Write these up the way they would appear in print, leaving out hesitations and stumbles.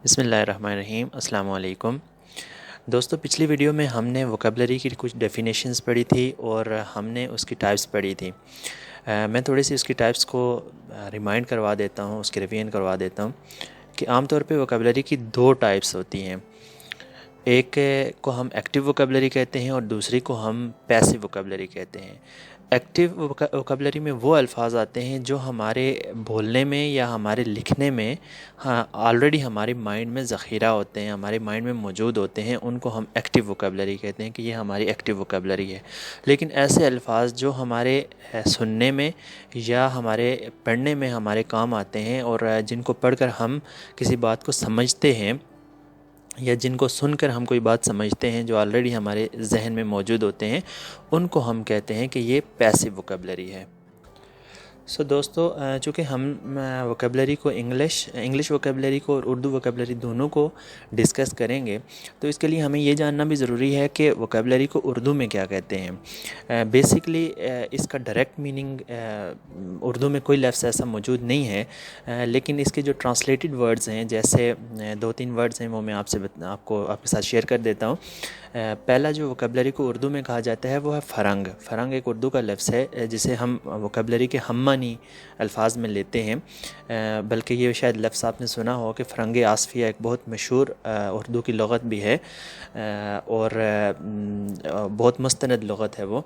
बिस्मिल्लाहिर्रहमानिर्रहीम। अस्सलाम वालेकुम दोस्तों, पिछली वीडियो में हमने वोकेबलरी की कुछ डेफिनेशंस पढ़ी थी और हमने उसकी टाइप्स पढ़ी थी। मैं थोड़ी सी उसकी टाइप्स को रिमाइंड करवा देता हूँ, उसकी रिवीजन करवा देता हूँ कि आमतौर पे वोकेबलरी की दो टाइप्स होती हैं। एक को हम एक्टिव वोकेबलरी कहते हैं और दूसरी को हम पैसिव वोकेबलरी कहते हैं। एक्टिव वोकेबलरी में वो अल्फाज आते हैं जो हमारे बोलने में या हमारे लिखने में ऑलरेडी हमारे माइंड में ज़ख़ीरा होते हैं, हमारे माइंड में मौजूद होते हैं। उनको हम एक्टिव वोकेबलरी कहते हैं कि ये हमारी एक्टिव वोकेबलरी है। लेकिन ऐसे अल्फाज जो हमारे सुनने में या हमारे पढ़ने में हमारे काम आते हैं और जिनको पढ़कर हम किसी बात को समझते हैं या जिनको सुनकर हम कोई बात समझते हैं, जो ऑलरेडी हमारे जहन में मौजूद होते हैं, उनको हम कहते हैं कि ये पैसिव वोकेबलरी है। दोस्तों, चूँकि हम वोकेबलरी को इंग्लिश वोकेबलरी को और उर्दू वोकेबलरी दोनों को डिस्कस करेंगे, तो इसके लिए हमें ये जानना भी ज़रूरी है कि वोकेबलरी को उर्दू में क्या कहते हैं। बेसिकली इसका डायरेक्ट मीनिंग उर्दू में कोई लफ्ज़ ऐसा मौजूद नहीं है, लेकिन इसके जो ट्रांसलेटेड वर्ड्स हैं, जैसे दो तीन वर्ड्स हैं, वो मैं आपके साथ शेयर कर देता हूँ। पहला जो वोकेबलरी को उर्दू में कहा जाता है वो है फ़रंग। फ़रंग एक उर्दू का लफ्ज़ है जिसे हम वोकेबलरी के हममानी अल्फाज में लेते हैं। बल्कि ये शायद लफ्ज़ आपने सुना हो कि फ़रंग आसफ़िया एक बहुत मशहूर उर्दू की लुग़त भी है और बहुत मुस्तनद लुग़त है वो।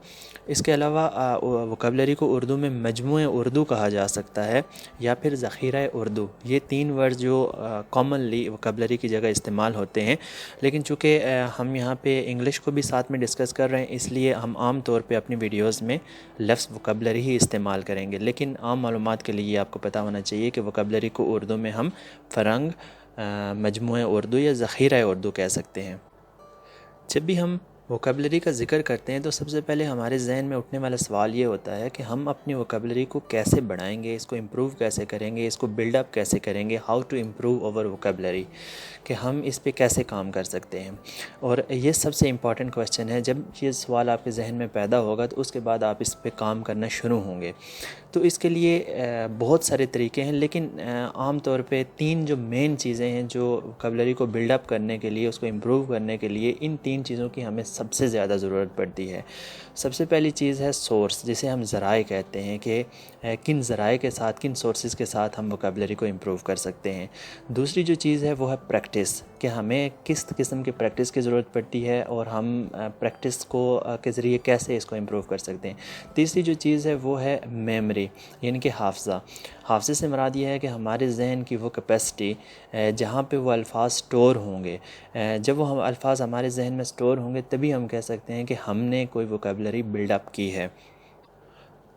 इसके अलावा वोकेबलरी को उर्दू में मजमूए उर्दू कहा जा सकता है या फिर ज़ख़ीरा उर्दू। ये तीन वर्ड जो कॉमनली वोकेबलरी की जगह इस्तेमाल होते हैं, लेकिन चूँकि हम यहाँ पे इंग्लिश को भी साथ में डिस्कस कर रहे हैं, इसलिए हम आम तौर पे अपनी वीडियोज़ में लफ्ज़ वोकेबलरी ही इस्तेमाल करेंगे। लेकिन आम मालूमात के लिए आपको पता होना चाहिए कि वोकेबलरी को उर्दू में हम फ़रंग, मजमूए उर्दू या ज़ख़ीरा उर्दू कह सकते हैं। जब भी हम वोकेबलरी का ज़िक्र करते हैं तो सबसे पहले हमारे जहन में उठने वाला सवाल ये होता है कि हम अपनी वोकेबलरी को कैसे बढ़ाएंगे, इसको इम्प्रूव कैसे करेंगे, इसको बिल्डअप कैसे करेंगे। How to improve our vocabulary, कि हम इस पे कैसे काम कर सकते हैं। और ये सबसे इम्पॉर्टेंट क्वेश्चन है। जब ये सवाल आपके जहन में पैदा होगा तो उसके बाद आप इस पे काम करना शुरू होंगे। तो इसके लिए बहुत सारे तरीके हैं, लेकिन आम तौर पे तीन जो मेन चीज़ें हैं जो वोकेबलरी को बिल्डअप करने के लिए, उसको इम्प्रूव करने के लिए, इन तीन चीज़ों की हमें सबसे ज़्यादा ज़रूरत पड़ती है। सबसे पहली चीज़ है सोर्स, जिसे हम ज़राए कहते हैं कि किन ज़राए के साथ, किन सोर्सेज़ के साथ हम वोकेबलरी को इम्प्रूव कर सकते हैं। दूसरी जो चीज़ है वो है प्रैक्टिस, कि हमें किस किस्म की प्रैक्टिस की ज़रूरत पड़ती है और हम प्रैक्टिस को के ज़रिए कैसे इसको इम्प्रूव कर सकते हैं। तीसरी जो चीज़ है वो है मेमोरी, यानी कि हाफ़ज़े से मुराद ये है कि हमारे जहन की वो कैपेसिटी जहाँ पे वो अल्फाज स्टोर होंगे। जब वो हम अल्फाज हमारे जहन में स्टोर होंगे तभी हम कह सकते हैं कि हमने कोई वोकेबलरी बिल्डअप की है।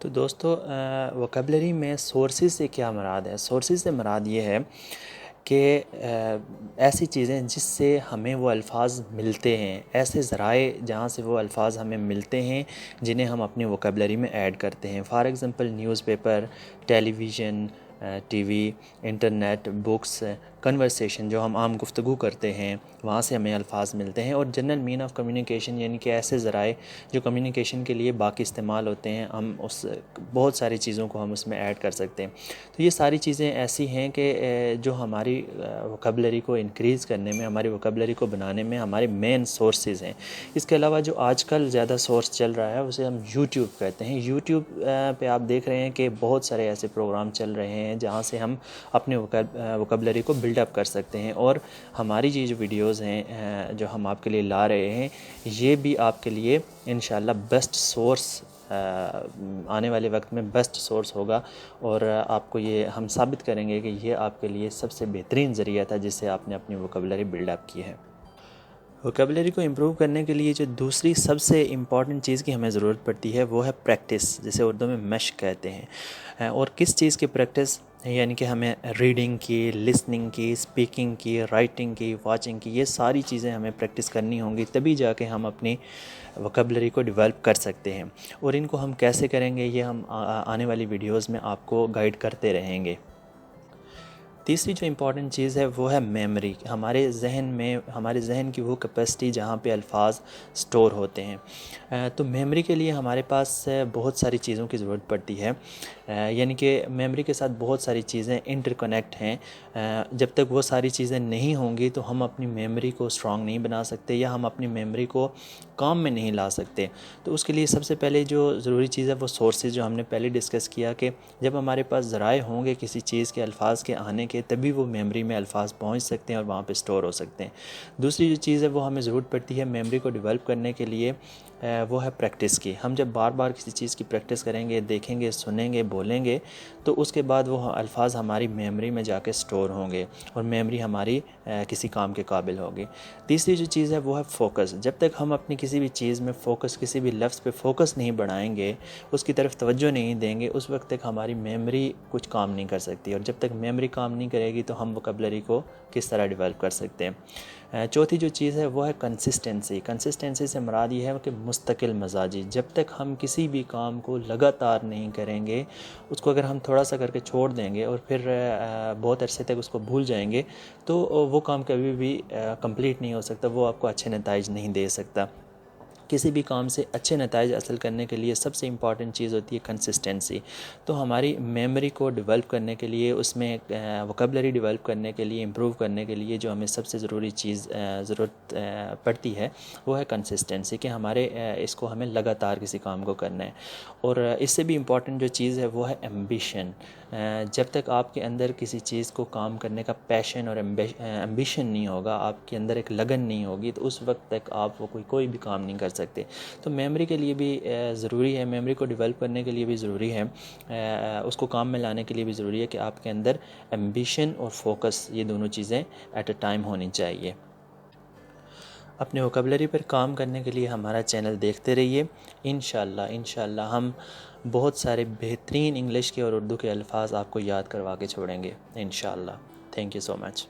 तो दोस्तों, वोकेबलरी में सोर्सेज से क्या मुराद है? सोर्सेज से मुराद ये है कि ऐसी चीज़ें जिससे हमें वो अल्फाज मिलते हैं, ऐसे ज़राए जहाँ से वो अल्फाज हमें मिलते हैं जिन्हें हम अपनी वोकेबलरी में ऐड करते हैं। For example newspaper, television, TV, internet, books, conversation जो हम आम गुफ्तगू करते हैं, वहाँ से हमें अल्फाज मिलते हैं। और जनरल मीन ऑफ कम्युनिकेशन, यानी कि ऐसे ज़राए जो कम्युनिकेशन के लिए बाकी इस्तेमाल होते हैं, हम उस बहुत सारी चीज़ों को हम उसमें ऐड कर सकते हैं। तो ये सारी चीज़ें ऐसी हैं कि जो हमारी वोकेबलरी को इंक्रीज़ करने में, हमारी वोकेबलरी को बनाने में हमारे मेन सोर्सेज़ हैं। इसके अलावा जो आजकल ज़्यादा सोर्स चल रहा है उसे हम यूट्यूब कहते हैं। यूट्यूब पे आप देख रहे हैं कि बहुत सारे ऐसे प्रोग्राम चल रहे हैं जहाँ से हम अपने वोकेबलरी को बिल्डअप कर सकते हैं। और हमारी ये जो वीडियोज़ हैं जो हम आपके लिए ला रहे हैं, ये भी आपके लिए इंशाल्लाह बेस्ट सोर्स, आने वाले वक्त में बेस्ट सोर्स होगा। और आपको ये हम साबित करेंगे कि ये आपके लिए सबसे बेहतरीन ज़रिया था जिससे आपने अपनी वोकेबलरी बिल्डअप की है। वोकेबलरी को इम्प्रूव करने के लिए जो दूसरी सबसे इम्पॉर्टेंट चीज़ की हमें ज़रूरत पड़ती है वो है प्रैक्टिस, जिसे उर्दू में मश्क कहते हैं। और किस चीज़ की प्रैक्टिस? यानी कि हमें रीडिंग की, लिसनिंग की, स्पीकिंग की, राइटिंग की, वाचिंग की, ये सारी चीज़ें हमें प्रैक्टिस करनी होंगी, तभी जाके हम अपनी वोकेबलरी को डेवलप कर सकते हैं। और इनको हम कैसे करेंगे ये हम आने वाली वीडियोज़ में आपको गाइड करते रहेंगे। तीसरी जो इम्पॉर्टेंट चीज़ है वो है मेमोरी। हमारे जहन की वो कैपेसिटी जहाँ पे अल्फाज स्टोर होते हैं। तो मेमोरी के लिए हमारे पास बहुत सारी चीज़ों की ज़रूरत पड़ती है। یعنی کہ میموری کے ساتھ بہت ساری چیزیں انٹر کنیکٹ ہیں. جب تک وہ ساری چیزیں نہیں ہوں گی تو ہم اپنی میموری کو اسٹرانگ نہیں بنا سکتے یا ہم اپنی میموری کو کام میں نہیں لا سکتے. تو اس کے لیے سب سے پہلے جو ضروری چیز ہے وہ سورسز، جو ہم نے پہلے ڈسکس کیا کہ جب ہمارے پاس ذرائع ہوں گے کسی چیز کے الفاظ کے آنے کے، تبھی وہ میموری میں الفاظ پہنچ سکتے ہیں اور وہاں پہ اسٹور ہو سکتے ہیں. دوسری جو چیز ہے وہ ہمیں ضرورت پڑتی ہے میموری کو ڈیولپ کرنے کے لیے، وہ ہے پریکٹس کی. ہم جب بار بار کسی چیز کی پریکٹس کریں گے، دیکھیں گے، سنیں گے، بولیں گے، تو اس کے بعد وہ الفاظ ہماری میموری میں جا کے اسٹور ہوں گے اور میموری ہماری کسی کام کے قابل ہوگی. تیسری جو چیز ہے وہ ہے فوکس. جب تک ہم اپنی کسی بھی چیز میں فوکس، کسی بھی لفظ پہ فوکس نہیں بڑھائیں گے، اس کی طرف توجہ نہیں دیں گے، اس وقت تک ہماری میموری کچھ کام نہیں کر سکتی. اور جب تک میموری کام نہیں کرے گی تو ہم وکیبلری کو کس طرح ڈیولپ کر سکتے ہیں. چوتھی جو چیز ہے وہ ہے کنسسٹنسی. کنسسٹنسی سے مراد یہ ہے کہ مستقل مزاجی. جب تک ہم کسی بھی کام کو لگاتار نہیں کریں گے، اس کو اگر ہم تھوڑا سا کر کے چھوڑ دیں گے اور پھر بہت عرصے تک اس کو بھول جائیں گے، تو وہ کام کبھی بھی کمپلیٹ نہیں ہو سکتا، وہ آپ کو اچھے نتائج نہیں دے سکتا. کسی بھی کام سے اچھے نتائج حاصل کرنے کے لیے سب سے امپورٹنٹ چیز ہوتی ہے کنسسٹنسی. تو ہماری میموری کو ڈیولپ کرنے کے لیے، اس میں وکیبلری ڈیولپ کرنے کے لیے، امپروو کرنے کے لیے جو ہمیں سب سے ضروری چیز ضرورت پڑتی ہے وہ ہے کنسسٹنسی، کہ ہمارے اس کو ہمیں لگاتار کسی کام کو کرنا ہے. اور اس سے بھی امپورٹنٹ جو چیز ہے وہ ہے ایمبیشن. جب تک آپ کے اندر کسی چیز کو کام کرنے کا پیشن اور ایمبیشن نہیں ہوگا، آپ کے اندر ایک لگن نہیں ہوگی، تو اس وقت تک آپ وہ کوئی بھی کام نہیں کر سکتے. تو میموری کے لیے بھی ضروری ہے، میموری کو ڈیولپ کرنے کے لیے بھی ضروری ہے، اس کو کام میں لانے کے لیے بھی ضروری ہے کہ آپ کے اندر ایمبیشن اور فوکس، یہ دونوں چیزیں ایٹ اے ٹائم ہونی چاہیے. اپنے وکیبلری پر کام کرنے کے لیے ہمارا چینل دیکھتے رہیے. انشاءاللہ ہم بہت سارے بہترین انگلش کے اور اردو کے الفاظ آپ کو یاد کروا کے چھوڑیں گے انشاءاللہ. Thank you so much.